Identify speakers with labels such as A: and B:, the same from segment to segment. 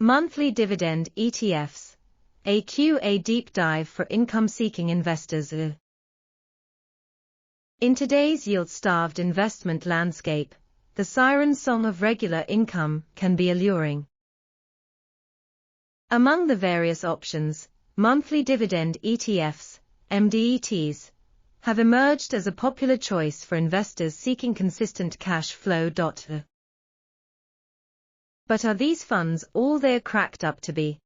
A: Monthly Dividend ETFs, a QA deep dive for income-seeking investors. In today's yield-starved investment landscape, the siren song of regular income can be alluring. Among the various options, monthly dividend ETFs, MDETs, have emerged as a popular choice for investors seeking consistent cash flow. But are these funds all they're cracked up to be?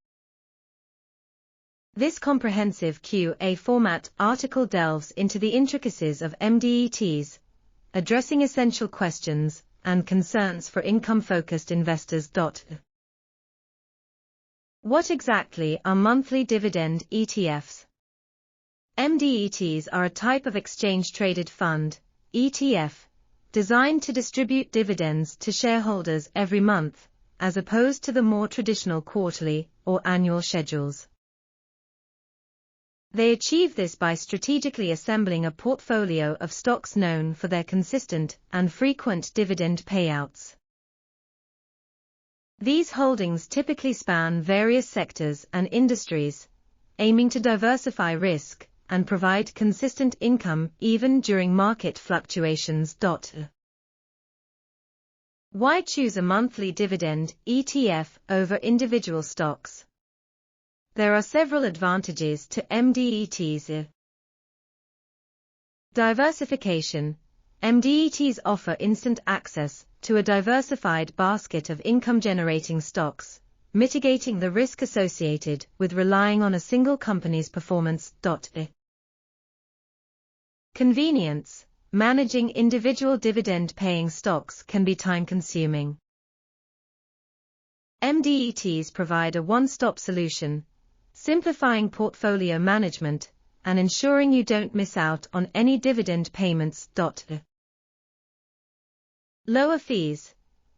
A: This comprehensive QA format article delves into the intricacies of MDETs, addressing essential questions and concerns for income-focused investors. What exactly are monthly dividend ETFs? MDETs are a type of exchange-traded fund, ETF, designed to distribute dividends to shareholders every month, as opposed to the more traditional quarterly or annual schedules. They achieve this by strategically assembling a portfolio of stocks known for their consistent and frequent dividend payouts. These holdings typically span various sectors and industries, aiming to diversify risk and provide consistent income even during market fluctuations. Why choose a monthly dividend ETF over individual stocks? There are several advantages to MDETs. Diversification. MDETs offer instant access to a diversified basket of income-generating stocks, mitigating the risk associated with relying on a single company's performance. Convenience. Managing individual dividend-paying stocks can be time-consuming. MDETs provide a one-stop solution, simplifying portfolio management and ensuring you don't miss out on any dividend payments. Lower fees.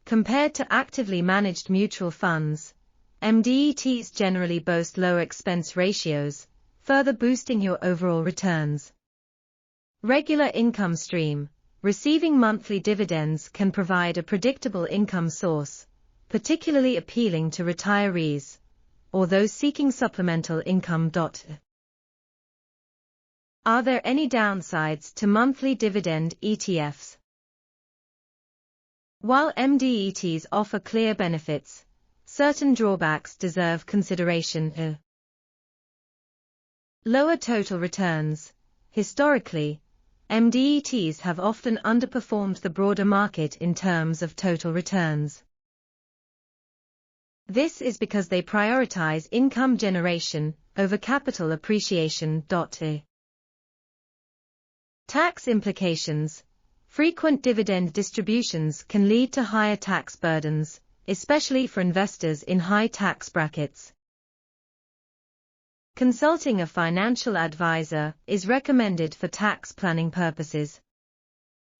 A: Compared to actively managed mutual funds, MDETs generally boast lower expense ratios, further boosting your overall returns. Regular income stream. Receiving monthly dividends can provide a predictable income source, particularly appealing to retirees or those seeking supplemental income. Are there any downsides to monthly dividend ETFs? While MDETs offer clear benefits, certain drawbacks deserve consideration. Lower total returns. Historically, MDETs have often underperformed the broader market in terms of total returns. This is because they prioritize income generation over capital appreciation. Tax implications. Frequent dividend distributions can lead to higher tax burdens, especially for investors in high tax brackets. Consulting a financial advisor is recommended for tax planning purposes.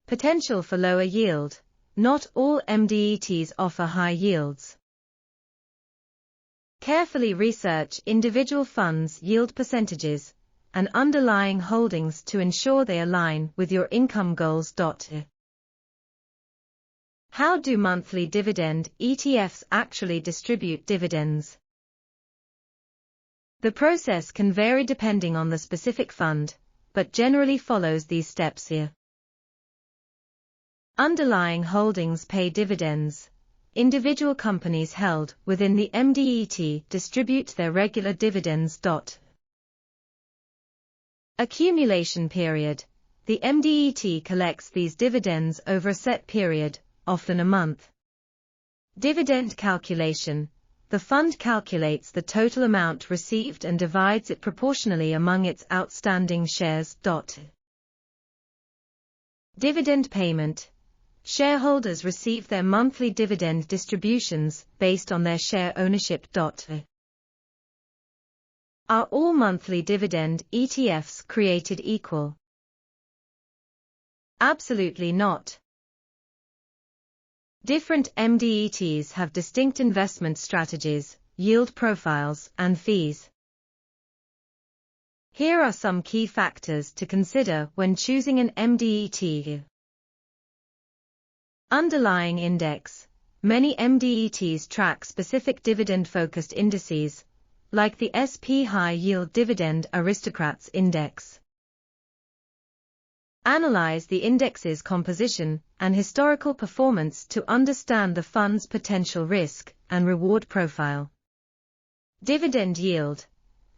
A: Potential for lower yield. Not all MDETs offer high yields. Carefully research individual funds' yield percentages and underlying holdings to ensure they align with your income goals. How do monthly dividend ETFs actually distribute dividends? The process can vary depending on the specific fund, but generally follows these steps here. Underlying holdings pay dividends. Individual companies held within the MDET distribute their regular dividends. Accumulation period. The MDET collects these dividends over a set period, often a month. Dividend calculation. The fund calculates the total amount received and divides it proportionally among its outstanding shares. Dividend payment. Shareholders receive their monthly dividend distributions based on their share ownership. Are all monthly dividend ETFs created equal? Absolutely not. Different MDETs have distinct investment strategies, yield profiles, and fees. Here are some key factors to consider when choosing an MDET. Underlying index. Many MDETs track specific dividend-focused indices, like the SP High Yield Dividend Aristocrats Index. Analyze the index's composition and historical performance to understand the fund's potential risk and reward profile. Dividend yield.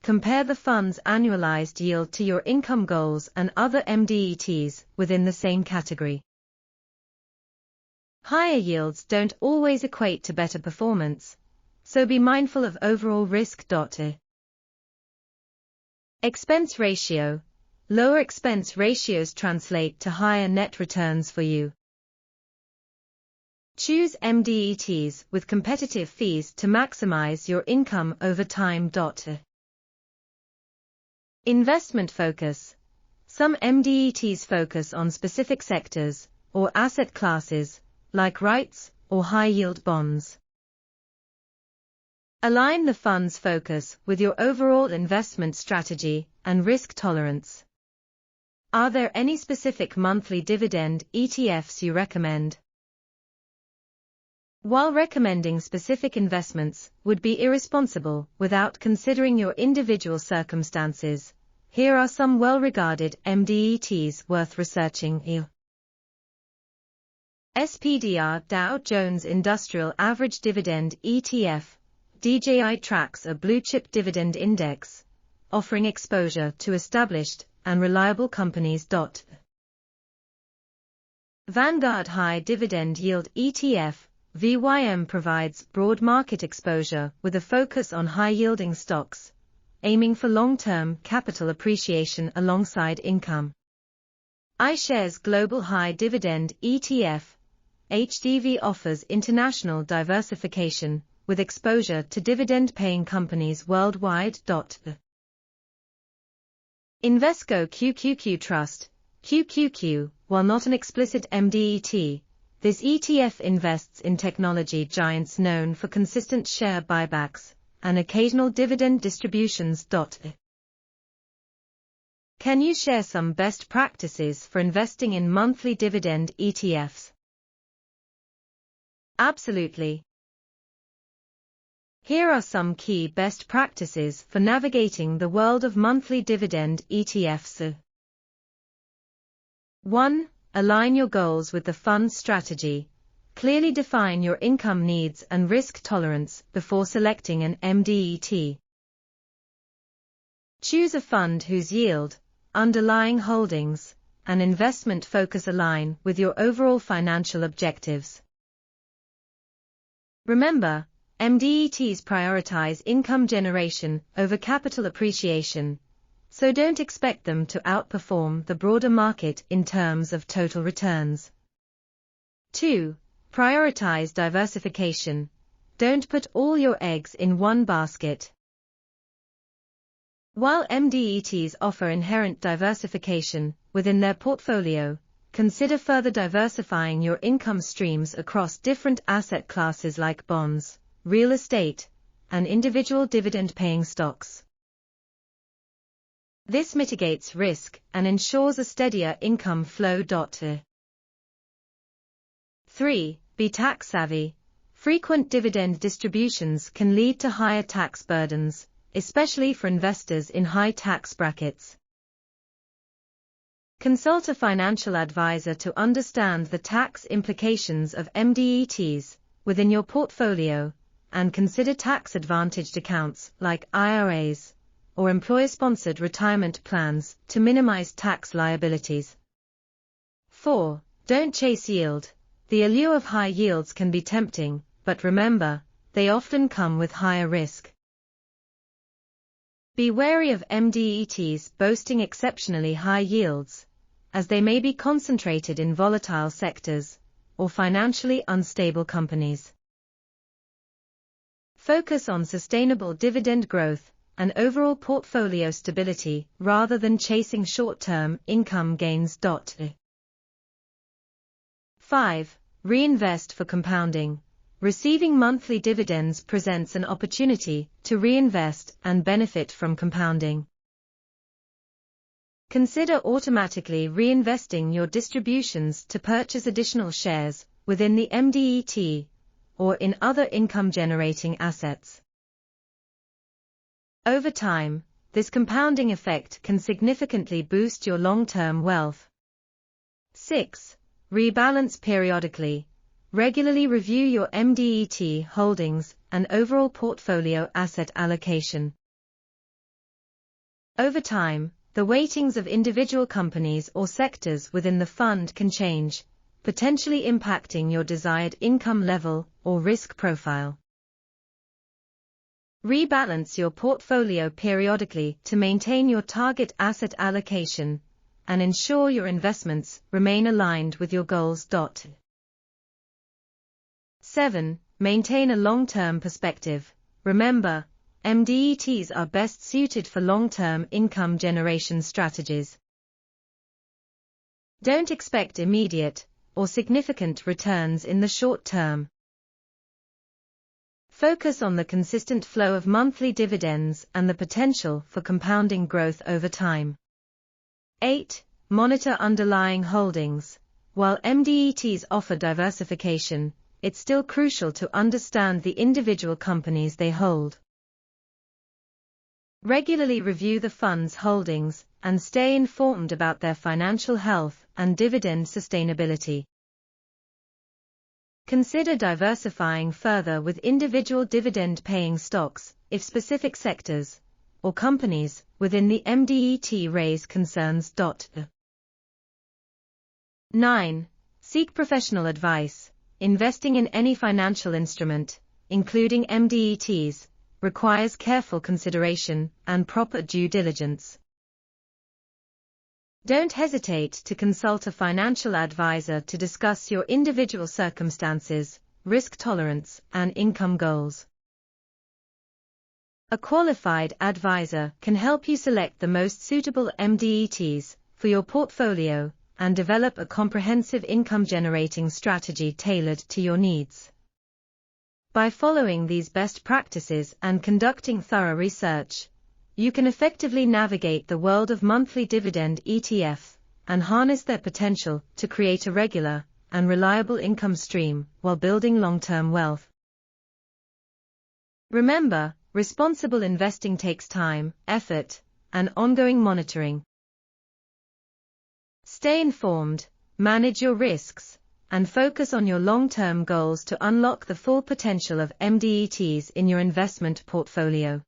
A: Compare the fund's annualized yield to your income goals and other MDETs within the same category. Higher yields don't always equate to better performance, so be mindful of overall risk. Expense ratio. Lower expense ratios translate to higher net returns for you. Choose MDETs with competitive fees to maximize your income over time. Investment focus. Some MDETs focus on specific sectors or asset classes, like REITs or high-yield bonds. Align the fund's focus with your overall investment strategy and risk tolerance. Are there any specific monthly dividend ETFs you recommend? While recommending specific investments would be irresponsible without considering your individual circumstances, here are some well-regarded MDETs worth researching. SPDR Dow Jones Industrial Average Dividend ETF, DJI tracks a blue-chip dividend index, offering exposure to established and reliable companies. Vanguard High Dividend Yield ETF, VYM provides broad market exposure with a focus on high-yielding stocks, aiming for long-term capital appreciation alongside income. iShares Global High Dividend ETF, HDV offers international diversification with exposure to dividend-paying companies worldwide. Invesco QQQ Trust, QQQ, while not an explicit MDET, this ETF invests in technology giants known for consistent share buybacks and occasional dividend distributions. Can you share some best practices for investing in monthly dividend ETFs? Absolutely. Here are some key best practices for navigating the world of monthly dividend ETFs. 1. Align your goals with the fund's strategy. Clearly define your income needs and risk tolerance before selecting an MDET. Choose a fund whose yield, underlying holdings, and investment focus align with your overall financial objectives. Remember, MDETs prioritize income generation over capital appreciation, so don't expect them to outperform the broader market in terms of total returns. 2. Prioritize diversification. Don't put all your eggs in one basket. While MDETs offer inherent diversification within their portfolio, consider further diversifying your income streams across different asset classes like bonds, real estate, and individual dividend-paying stocks. This mitigates risk and ensures a steadier income flow. 3. Be tax-savvy. Frequent dividend distributions can lead to higher tax burdens, especially for investors in high tax brackets. Consult a financial advisor to understand the tax implications of MDETs within your portfolio, and consider tax-advantaged accounts like IRAs or employer-sponsored retirement plans to minimize tax liabilities. 4. Don't chase yield. The allure of high yields can be tempting, but remember, they often come with higher risk. Be wary of MDETs boasting exceptionally high yields, as they may be concentrated in volatile sectors or financially unstable companies. Focus on sustainable dividend growth and overall portfolio stability rather than chasing short-term income gains. 5. Reinvest for compounding. Receiving monthly dividends presents an opportunity to reinvest and benefit from compounding. Consider automatically reinvesting your distributions to purchase additional shares within the MDET, or in other income-generating assets. Over time, this compounding effect can significantly boost your long-term wealth. 6. Rebalance periodically. Regularly review your MDET holdings and overall portfolio asset allocation. Over time, the weightings of individual companies or sectors within the fund can change, potentially impacting your desired income level or risk profile. Rebalance your portfolio periodically to maintain your target asset allocation and ensure your investments remain aligned with your goals. 7. Maintain a long-term perspective. Remember, MDETs are best suited for long-term income generation strategies. Don't expect immediate or significant returns in the short term. Focus on the consistent flow of monthly dividends and the potential for compounding growth over time. 8. Monitor underlying holdings. While MDETs offer diversification, it's still crucial to understand the individual companies they hold. Regularly review the fund's holdings and stay informed about their financial health and dividend sustainability. Consider diversifying further with individual dividend-paying stocks if specific sectors or companies within the MDET raise concerns. 9. Seek professional advice. Investing in any financial instrument, including MDETs, requires careful consideration and proper due diligence. Don't hesitate to consult a financial advisor to discuss your individual circumstances, risk tolerance, and income goals. A qualified advisor can help you select the most suitable MDETs for your portfolio and develop a comprehensive income-generating strategy tailored to your needs. By following these best practices and conducting thorough research, you can effectively navigate the world of monthly dividend ETFs and harness their potential to create a regular and reliable income stream while building long-term wealth. Remember, responsible investing takes time, effort, and ongoing monitoring. Stay informed, manage your risks, and focus on your long-term goals to unlock the full potential of MDETs in your investment portfolio.